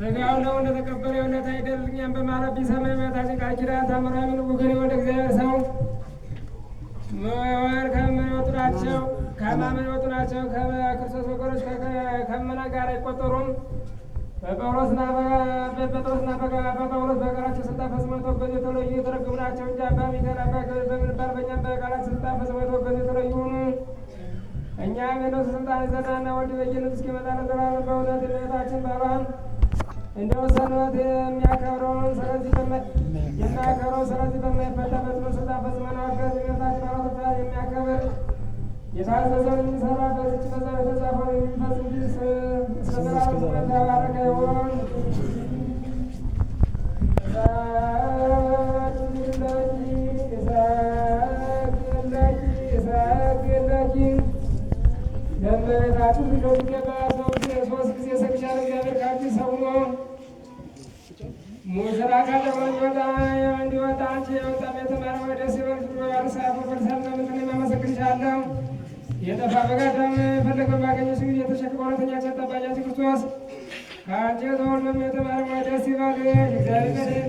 ሥጋውን ነው እንደተቀበለ እውነት አይደል? እኛም በማለት ቢሰማይ መታችን ቃል ኪዳን ታምራዊ ንጉሥ ወደ እግዚአብሔር ሰው ከማመን የወጡ ናቸው። ከማመን የወጡ ናቸው። ከክርስቶስ ወገኖች ከመና ጋር አይቆጠሩም። በጳውሎስና በጳውሎስ በቃላቸው ስልጣን ፈጽመው ተወገዙ የተለዩ የተረገሙ ናቸው እንጂ አባ ሚካኤል አባ ገብርኤል በምንባል በእኛም በቃላችን ስልጣን ፈጽመው ተወገዙ የተለዩ ሆኑ። እኛም የነሱ ስልጣን ይዘናና ወልድ በየነቱ እስኪመጣ ለዘላለም በእውነት እመቤታችን ባሏን እንደው ሰንበት የሚያከብረውን ስለዚህ በማይፈታ በጽኑ ስልጣን ፈጽመን አገዝ እመቤታችን ባሏ የሚያከብር የታዘዘውን የሚሰራ በዚች መጽሐፍ የተጻፈውን የሚፈጽም እንጂ እስከ ዘላለም የተባረከ ይሁን። ለእመቤታችን ልጆች ገባ ሰው 3 ጊዜ ሰግጃለሁ። እግዚአብሔር ካንቺ ሰውኖ ሙሽራ ካለሆነ እንዲወጣ አንቺ የወጣ የተማረ ወደ ሲበል ባልሳፎ በልሳል በምትን ማመሰግንሻለሁ። የጠፋ በጋዳም ፈለገ ባገኘሽ ጊዜ የተሸክመ እውነተኛ ጠባቂያችን ክርስቶስ ከአንቺ ተወልዶ የተማረ ወደ ሲበል እግዚአብሔር